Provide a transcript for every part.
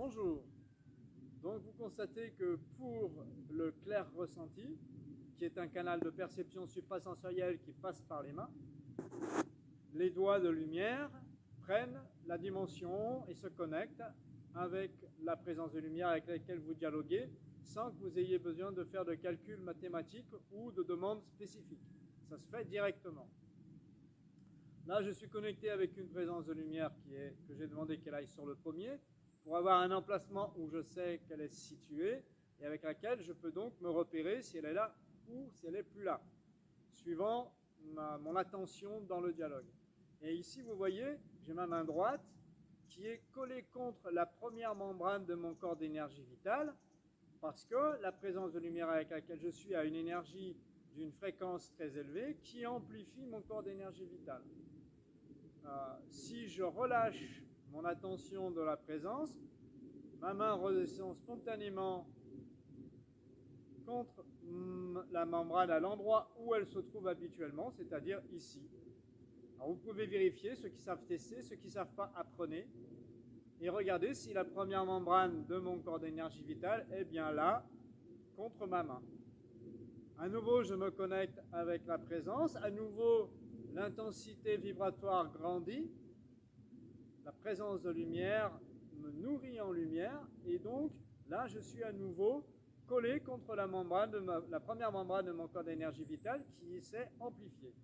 Bonjour. Donc vous constatez que pour le clair ressenti, qui est un canal de perception suprasensorielle qui passe par les mains, les doigts de lumière prennent la dimension et se connectent avec la présence de lumière avec laquelle vous dialoguez, sans que vous ayez besoin de faire de calculs mathématiques ou de demandes spécifiques. Ça se fait directement. Là, je suis connecté avec une présence de lumière que j'ai demandé qu'elle aille sur le pommier, pour avoir un emplacement où je sais qu'elle est située et avec laquelle je peux donc me repérer si elle est là ou si elle n'est plus là, suivant mon attention dans le dialogue. Et ici, vous voyez, j'ai ma main droite qui est collée contre la première membrane de mon corps d'énergie vitale, parce que la présence de lumière avec laquelle je suis a une énergie d'une fréquence très élevée qui amplifie mon corps d'énergie vitale. Si je relâche mon attention de la présence, ma main redescend spontanément contre la membrane à l'endroit où elle se trouve habituellement, c'est-à-dire ici. Alors vous pouvez vérifier, ceux qui savent tester, ceux qui ne savent pas, apprenez. Et regardez si la première membrane de mon corps d'énergie vitale est bien là, contre ma main. À nouveau, je me connecte avec la présence. À nouveau, l'intensité vibratoire grandit. La présence de lumière me nourrit en lumière. Et donc, là, je suis à nouveau collé contre la première membrane de mon corps d'énergie vitale qui s'est amplifiée.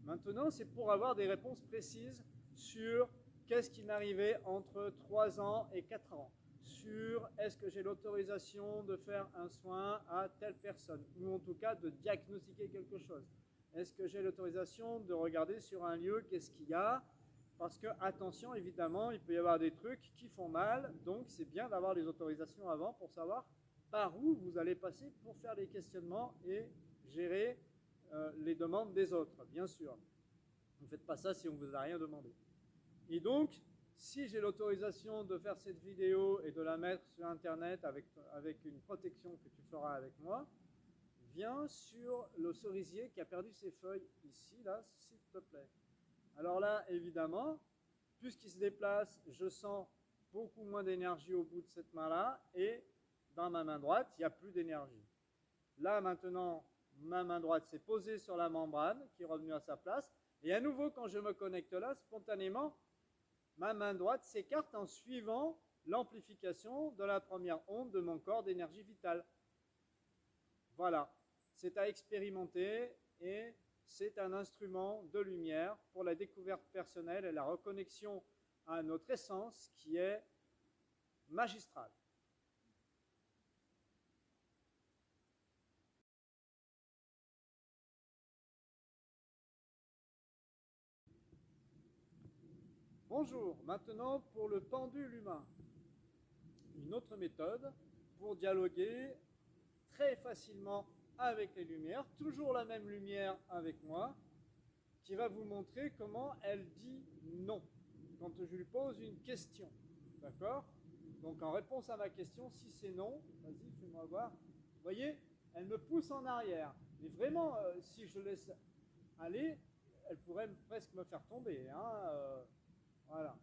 Maintenant, c'est pour avoir des réponses précises sur qu'est-ce qui m'arrivait entre 3 ans et 4 ans, sur est-ce que j'ai l'autorisation de faire un soin à telle personne, ou en tout cas de diagnostiquer quelque chose. Est-ce que j'ai l'autorisation de regarder sur un lieu qu'est-ce qu'il y a? Parce que, attention, évidemment, il peut y avoir des trucs qui font mal, donc c'est bien d'avoir les autorisations avant pour savoir par où vous allez passer pour faire les questionnements et gérer les demandes des autres, bien sûr. Vous ne faites pas ça si on ne vous a rien demandé. Et donc, si j'ai l'autorisation de faire cette vidéo et de la mettre sur Internet avec une protection que tu feras avec moi, viens sur le cerisier qui a perdu ses feuilles ici, là, s'il te plaît. Alors là, évidemment, puisqu'il se déplace, je sens beaucoup moins d'énergie au bout de cette main-là, et dans ma main droite, il n'y a plus d'énergie. Là, maintenant, ma main droite s'est posée sur la membrane, qui est revenue à sa place, et à nouveau, quand je me connecte là, spontanément, ma main droite s'écarte en suivant l'amplification de la première onde de mon corps d'énergie vitale. Voilà, c'est à expérimenter et c'est un instrument de lumière pour la découverte personnelle et la reconnexion à notre essence qui est magistrale. Bonjour, maintenant pour le pendule humain. Une autre méthode pour dialoguer très facilement avec les lumières, toujours la même lumière avec moi, qui va vous montrer comment elle dit non quand je lui pose une question. D'accord? Donc en réponse à ma question, si c'est non, vas-y, fais-moi voir. Vous voyez, elle me pousse en arrière. Mais vraiment, si je laisse aller, elle pourrait presque me faire tomber. Hein, voilà.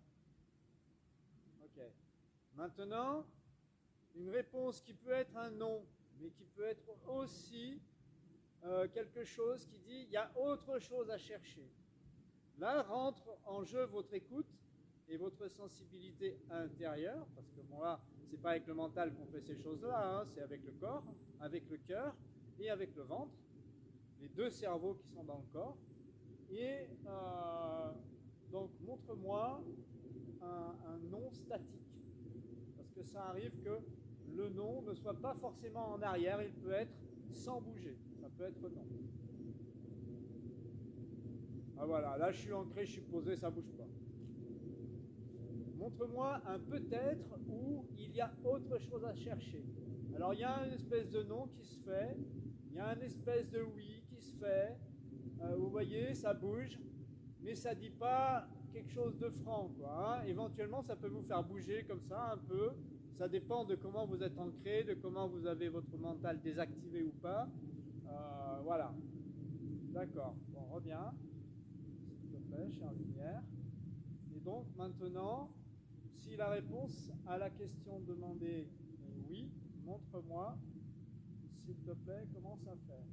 Ok. Maintenant, une réponse qui peut être un non, mais qui peut être aussi quelque chose qui dit il y a autre chose à chercher. Là rentre en jeu votre écoute et votre sensibilité intérieure, parce que bon là, c'est pas avec le mental qu'on fait ces choses-là, hein, c'est avec le corps, avec le cœur et avec le ventre, les deux cerveaux qui sont dans le corps. Et donc montre-moi un non statique, parce que ça arrive que le non ne soit pas forcément en arrière, il peut être sans bouger, ça peut être non. Ah voilà, là je suis ancré, je suis posé, ça ne bouge pas. Montre-moi un peut-être où il y a autre chose à chercher. Alors il y a une espèce de non qui se fait, il y a une espèce de oui qui se fait, vous voyez, ça bouge, mais ça ne dit pas quelque chose de franc, quoi, hein. Éventuellement ça peut vous faire bouger comme ça un peu, ça dépend de comment vous êtes ancré, de comment vous avez votre mental désactivé ou pas. Voilà. D'accord, bon, reviens, s'il te plaît, chère lumière. Et donc maintenant, Si la réponse à la question demandée est oui, montre-moi, s'il te plaît, comment ça fait.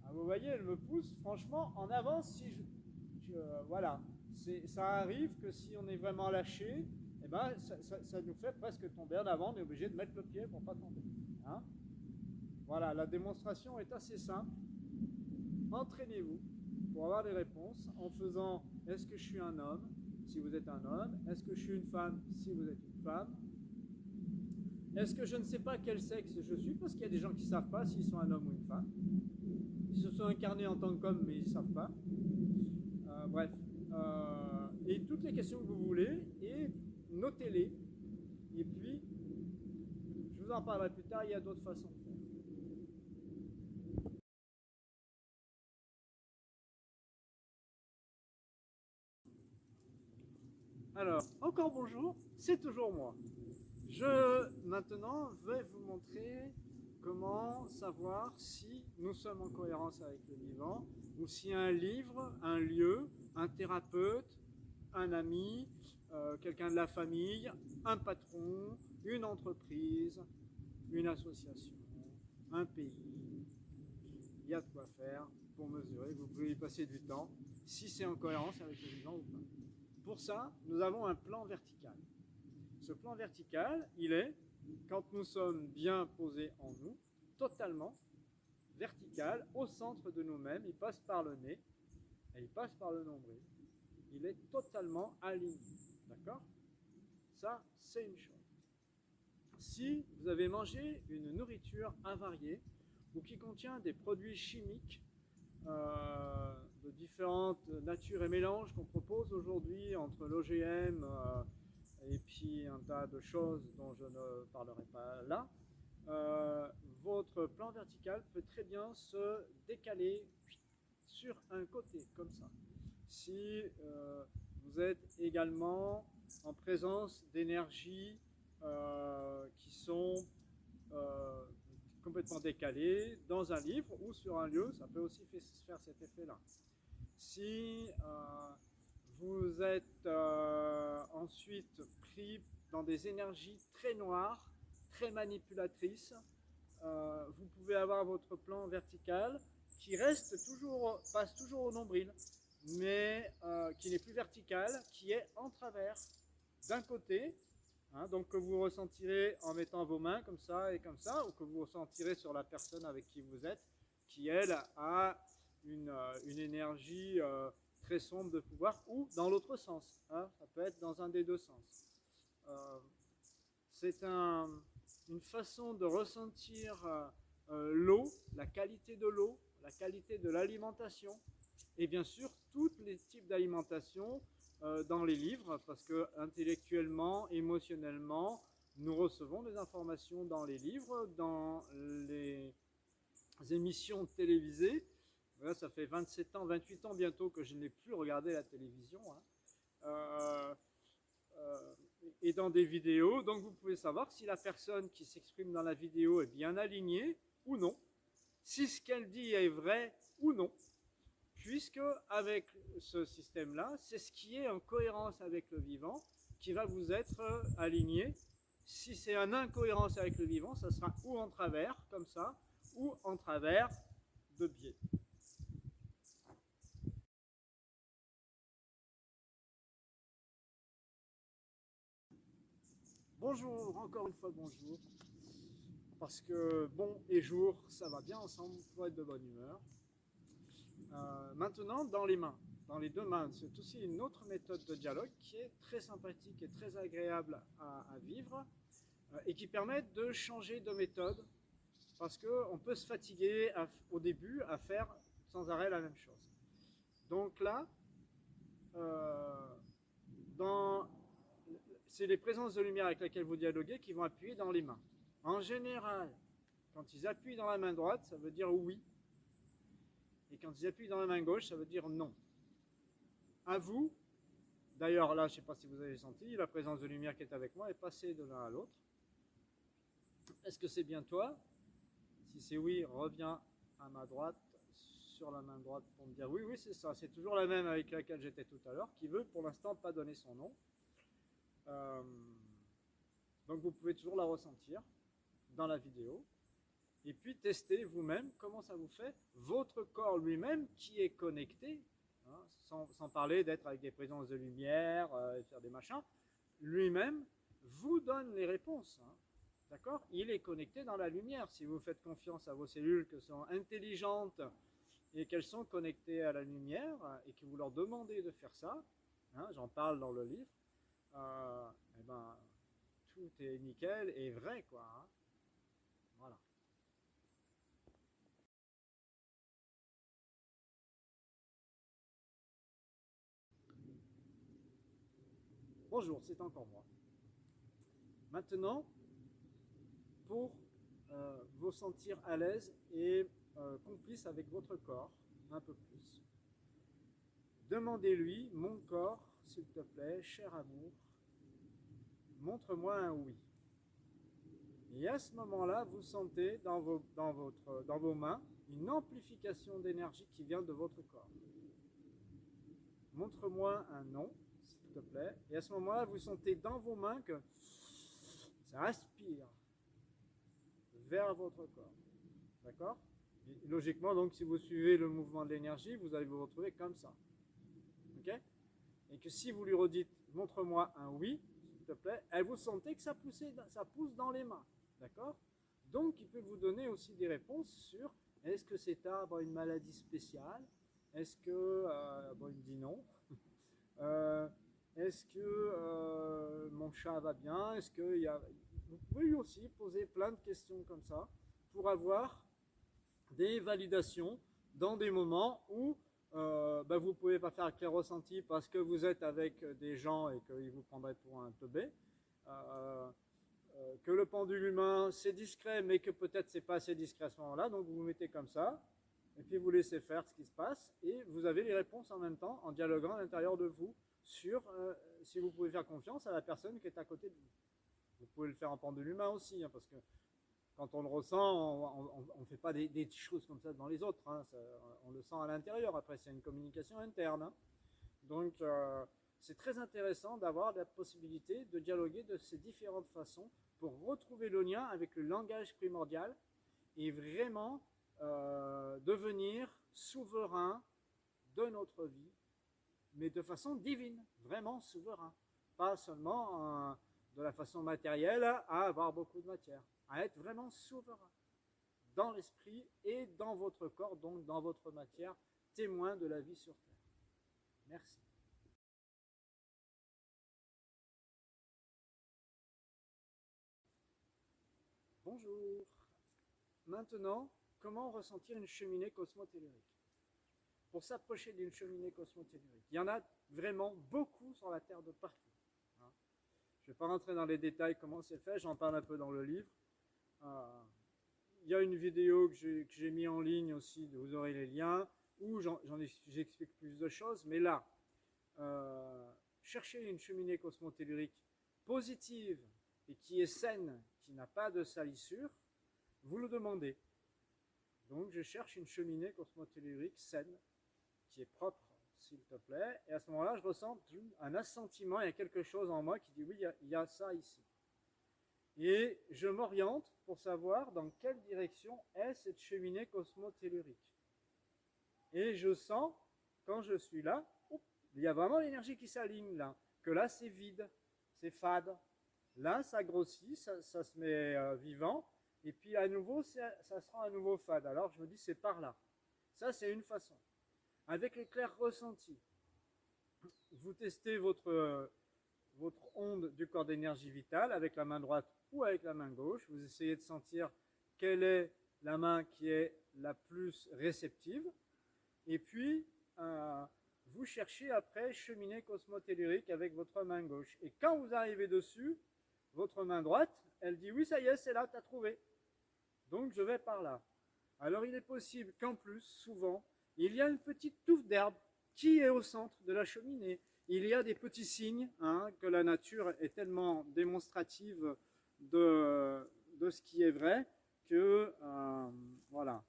Ah, vous voyez, elle me pousse franchement en avance. Si voilà, ça arrive que si on est vraiment lâché, eh ben, ça nous fait presque tomber en avant. On est obligé de mettre le pied pour ne pas tomber. Hein? Voilà, la démonstration est assez simple. Entraînez-vous pour avoir des réponses en faisant est-ce que je suis un homme si vous êtes un homme, est-ce que je suis une femme si vous êtes une femme, est-ce que je ne sais pas quel sexe je suis, parce qu'il y a des gens qui ne savent pas s'ils sont un homme ou une femme, ils se sont incarnés en tant qu'homme mais ils ne savent pas, bref, et toutes les questions que vous voulez, et notez-les, et puis je vous en parlerai plus tard, il y a d'autres façons de faire. Alors, encore bonjour, c'est toujours moi. Je, maintenant, vais vous montrer comment savoir si nous sommes en cohérence avec le vivant, ou si un livre, un lieu, un thérapeute, un ami, quelqu'un de la famille, un patron, une entreprise, une association, un pays, il y a de quoi faire pour mesurer, vous pouvez y passer du temps, si c'est en cohérence avec le vivant ou pas. Pour ça, nous avons un plan vertical. Ce plan vertical, il est, quand nous sommes bien posés en nous, totalement vertical, au centre de nous-mêmes, il passe par le nez, et il passe par le nombril. Il est totalement aligné. D'accord? Ça, c'est une chose. Si vous avez mangé une nourriture avariée, ou qui contient des produits chimiques de différentes natures et mélanges qu'on propose aujourd'hui entre l'OGM et puis un tas de choses dont je ne parlerai pas là, votre plan vertical peut très bien se décaler sur un côté, comme ça. Si vous êtes également en présence d'énergies qui sont complètement décalées dans un livre ou sur un lieu, ça peut aussi faire cet effet-là. Si vous êtes ensuite pris dans des énergies très noires, très manipulatrices, vous pouvez avoir votre plan vertical qui passe toujours au nombril, mais qui n'est plus vertical, qui est en travers d'un côté, hein, donc que vous ressentirez en mettant vos mains comme ça et comme ça, ou que vous ressentirez sur la personne avec qui vous êtes, qui elle a une énergie très sombre de pouvoir, ou dans l'autre sens, hein, ça peut être dans un des deux sens. C'est une façon de ressentir l'eau, la qualité de l'eau, la qualité de l'alimentation, et bien sûr tous les types d'alimentation dans les livres, parce que intellectuellement, émotionnellement, nous recevons des informations dans les livres, dans les émissions télévisées. Là, ça fait 27 ans, 28 ans bientôt que je n'ai plus regardé la télévision. Hein. Et dans des vidéos, donc vous pouvez savoir si la personne qui s'exprime dans la vidéo est bien alignée ou non, si ce qu'elle dit est vrai ou non, puisque avec ce système-là, c'est ce qui est en cohérence avec le vivant qui va vous être aligné. Si c'est en incohérence avec le vivant, ça sera ou en travers, comme ça, ou en travers de biais. Bonjour, encore une fois bonjour, parce que bon et jour, ça va bien ensemble pour être de bonne humeur. Maintenant, dans les mains, dans les deux mains, c'est aussi une autre méthode de dialogue qui est très sympathique et très agréable à vivre et qui permet de changer de méthode parce qu'on peut se fatiguer au début à faire sans arrêt la même chose. Donc là, c'est les présences de lumière avec lesquelles vous dialoguez qui vont appuyer dans les mains. En général, quand ils appuient dans la main droite, ça veut dire oui. Et quand ils appuient dans la main gauche, ça veut dire non. À vous, d'ailleurs là, je ne sais pas si vous avez senti, la présence de lumière qui est avec moi est passée de l'un à l'autre. Est-ce que c'est bien toi? Si c'est oui, reviens à ma droite, sur la main droite pour me dire oui, oui, c'est ça. C'est toujours la même avec laquelle j'étais tout à l'heure, qui veut pour l'instant pas donner son nom. Euh, donc vous pouvez toujours la ressentir dans la vidéo. Et puis tester vous-même comment ça vous fait. Votre corps lui-même qui est connecté, hein, sans parler d'être avec des présences de lumière et faire des machins, lui-même vous donne les réponses. Hein. D'accord? Il est connecté dans la lumière. Si vous faites confiance à vos cellules que sont intelligentes et qu'elles sont connectées à la lumière et que vous leur demandez de faire ça, hein, j'en parle dans le livre, eh ben, tout est nickel et vrai, quoi. Hein. Voilà. Bonjour, c'est encore moi. Maintenant, pour vous sentir à l'aise et complice avec votre corps, un peu plus, demandez-lui, mon corps, s'il te plaît, cher amour, montre-moi un oui. Et à ce moment-là, vous sentez dans vos mains une amplification d'énergie qui vient de votre corps. Montre-moi un non, s'il te plaît. Et à ce moment-là, vous sentez dans vos mains que ça aspire vers votre corps. D'accord? Logiquement, donc, si vous suivez le mouvement de l'énergie, vous allez vous retrouver comme ça. Ok? Et que si vous lui redites, montre-moi un oui, s'il te plaît, et vous sentez que ça pousse dans les mains. D'accord? Donc, il peut vous donner aussi des réponses sur est-ce que cet arbre a une maladie spéciale? Est-ce que, bon, il me dit non. Est-ce que mon chat va bien? Est-ce que y a... Vous pouvez lui aussi poser plein de questions comme ça pour avoir des validations dans des moments où vous ne pouvez pas faire un clair ressenti parce que vous êtes avec des gens et qu'ils vous prendraient pour un teubé. Que le pendule humain, c'est discret, mais que peut-être c'est pas assez discret à ce moment-là. Donc vous vous mettez comme ça, et puis vous laissez faire ce qui se passe, et vous avez les réponses en même temps, en dialoguant à l'intérieur de vous, sur si vous pouvez faire confiance à la personne qui est à côté de vous. Vous pouvez le faire en pendule humain aussi, hein, parce que quand on le ressent, on ne fait pas des choses comme ça dans les autres. Hein, ça, on le sent à l'intérieur. Après, c'est une communication interne. Hein. Donc, c'est très intéressant d'avoir la possibilité de dialoguer de ces différentes façons pour retrouver le lien avec le langage primordial et vraiment devenir souverain de notre vie, mais de façon divine, vraiment souverain. Pas seulement de la façon matérielle à avoir beaucoup de matière, à être vraiment souverain dans l'esprit et dans votre corps, donc dans votre matière, témoin de la vie sur Terre. Merci. Bonjour. Maintenant, comment ressentir une cheminée cosmotellurique? Pour s'approcher d'une cheminée cosmotellurique, il y en a vraiment beaucoup sur la Terre de partout. Hein. Je ne vais pas rentrer dans les détails comment c'est fait, j'en parle un peu dans le livre. Il y a une vidéo que j'ai mis en ligne aussi, vous aurez les liens, où j'explique plus de choses, mais là, cherchez une cheminée cosmotellurique positive et qui est saine, qui n'a pas de salissure, vous le demandez. Donc je cherche une cheminée cosmotellurique saine, qui est propre, s'il te plaît, et à ce moment-là, je ressens un assentiment, il y a quelque chose en moi qui dit oui, il y a ça ici. Et je m'oriente pour savoir dans quelle direction est cette cheminée cosmotellurique. Et je sens, quand je suis là, il y a vraiment l'énergie qui s'aligne là, que là c'est vide, c'est fade. Là ça grossit, ça se met vivant, et puis à nouveau ça sera à nouveau fade. Alors je me dis c'est par là. Ça c'est une façon. Avec l'éclair ressenti, vous testez votre onde du corps d'énergie vitale avec la main droite ou avec la main gauche. Vous essayez de sentir quelle est la main qui est la plus réceptive. Et puis, vous cherchez après cheminée cosmotellurique avec votre main gauche. Et quand vous arrivez dessus, votre main droite, elle dit oui, ça y est, c'est là, tu as trouvé. Donc je vais par là. Alors il est possible qu'en plus, souvent, il y a une petite touffe d'herbe qui est au centre de la cheminée. Il y a des petits signes que la nature est tellement démonstrative de ce qui est vrai que voilà,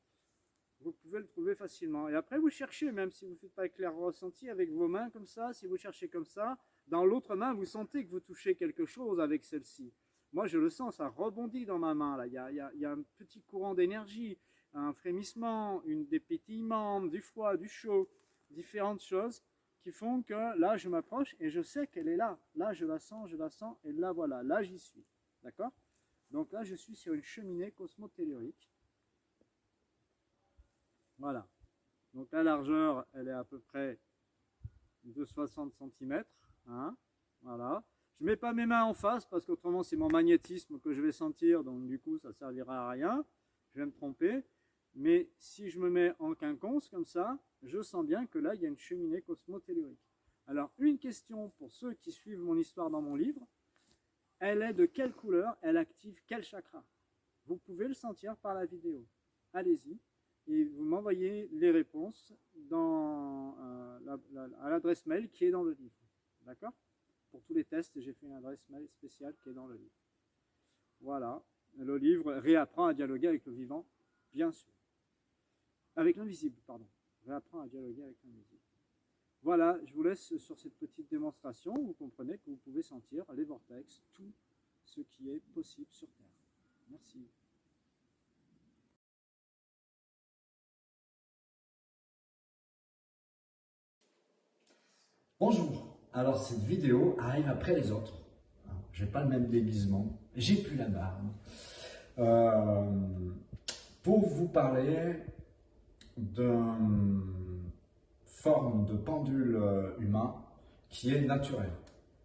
vous pouvez le trouver facilement. Et après vous cherchez, même si vous ne faites pas éclair ressenti avec vos mains comme ça, si vous cherchez comme ça, Dans l'autre main, vous sentez que vous touchez quelque chose avec celle-ci. Moi, je le sens, ça rebondit dans ma main. Là. Il y a un petit courant d'énergie, un frémissement, des pétillements, du froid, du chaud, différentes choses qui font que là, je m'approche et je sais qu'elle est là. Là, je la sens, et là, voilà, là, j'y suis. D'accord? Donc là, je suis sur une cheminée cosmotellurique. Voilà. Donc la largeur, elle est à peu près de 60 cm. Hein, voilà. Je ne mets pas mes mains en face parce qu'autrement c'est mon magnétisme que je vais sentir, donc du coup ça ne servira à rien. Je vais me tromper. Mais si je me mets en quinconce comme ça, je sens bien que là il y a une cheminée cosmotellurique. Alors une question pour ceux qui suivent mon histoire dans mon livre, elle est de quelle couleur, elle active quel chakra? Vous pouvez le sentir par la vidéo. Allez-y. Et vous m'envoyez les réponses à l'adresse mail qui est dans le livre. D'accord? Pour tous les tests, j'ai fait une adresse mail spéciale qui est dans le livre. Voilà. Le livre réapprend à dialoguer avec le vivant, bien sûr. Avec l'invisible, pardon. Réapprend à dialoguer avec l'invisible. Voilà, je vous laisse sur cette petite démonstration. Vous comprenez que vous pouvez sentir les vortex, tout ce qui est possible sur Terre. Merci. Bonjour, alors cette vidéo arrive après les autres. J'ai pas le même déguisement, j'ai plus la barbe. Pour vous parler d'une forme de pendule humain qui est naturelle.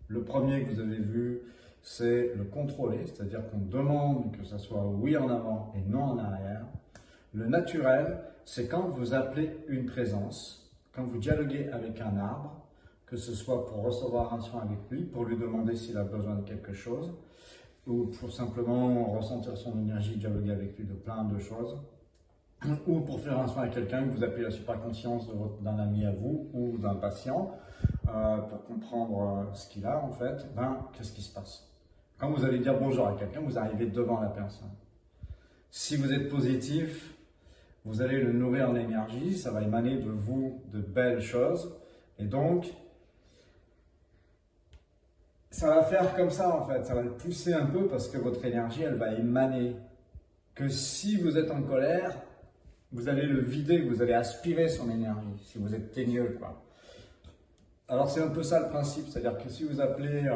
Le premier que vous avez vu, c'est le contrôlé, c'est-à-dire qu'on demande que ça soit oui en avant et non en arrière. Le naturel, c'est quand vous appelez une présence, quand vous dialoguez avec un arbre, que ce soit pour recevoir un soin avec lui, pour lui demander s'il a besoin de quelque chose, ou pour simplement ressentir son énergie, dialoguer avec lui de plein de choses, ou pour faire un soin avec quelqu'un que vous appelez la supraconscience d'un ami à vous ou d'un patient, pour comprendre ce qu'il a en fait, qu'est-ce qui se passe? Quand vous allez dire bonjour à quelqu'un, vous arrivez devant la personne. Si vous êtes positif, vous allez le nourrir en énergie, ça va émaner de vous de belles choses, et donc ça va faire comme ça en fait, ça va le pousser un peu parce que votre énergie, elle va émaner. Que si vous êtes en colère, vous allez le vider, vous allez aspirer son énergie, si vous êtes teigneux, quoi. Alors c'est un peu ça le principe, c'est-à-dire que si vous appelez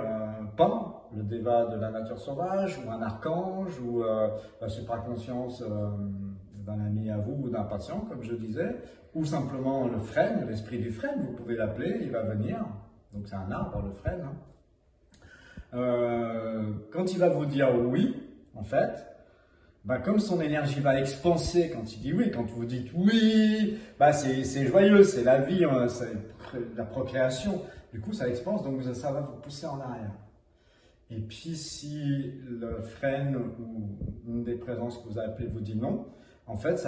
Pan, le déva de la nature sauvage, ou un archange, ou la supraconscience d'un ami à vous ou d'un patient, comme je disais, ou simplement le frêne, l'esprit du frêne, vous pouvez l'appeler, il va venir, donc c'est un arbre, le frêne, hein. Quand il va vous dire oui, en fait, comme son énergie va expanser quand il dit oui, quand vous dites oui, c'est joyeux, c'est la vie, c'est la procréation, du coup ça expanse, donc ça va vous pousser en arrière. Et puis si le frêne ou une des présences que vous appelez vous dit non, en fait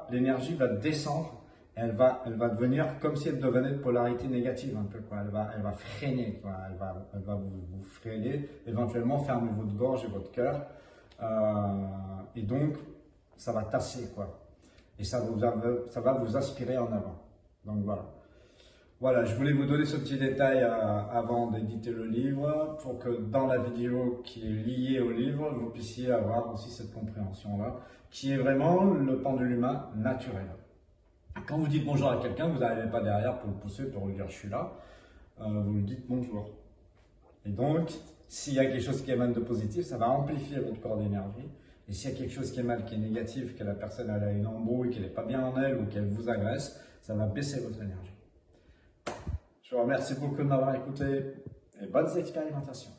l'énergie va descendre. Elle va devenir comme si elle devenait de polarité négative un peu, quoi. Elle va freiner, quoi. Elle va vous freiner, éventuellement fermer votre gorge et votre cœur, et donc ça va tasser, quoi. Et ça va vous aspirer en avant. Donc voilà, je voulais vous donner ce petit détail avant d'éditer le livre, pour que dans la vidéo qui est liée au livre, vous puissiez avoir aussi cette compréhension-là, qui est vraiment le pendule humain naturel. Quand vous dites bonjour à quelqu'un, vous n'arrivez pas derrière pour le pousser, pour lui dire je suis là, vous lui dites bonjour. Et donc, s'il y a quelque chose qui émane de positif, ça va amplifier votre corps d'énergie. Et s'il y a quelque chose qui émane, qui est négatif, que la personne elle a une embrouille, qu'elle n'est pas bien en elle ou qu'elle vous agresse, ça va baisser votre énergie. Je vous remercie beaucoup de m'avoir écouté et bonnes expérimentations.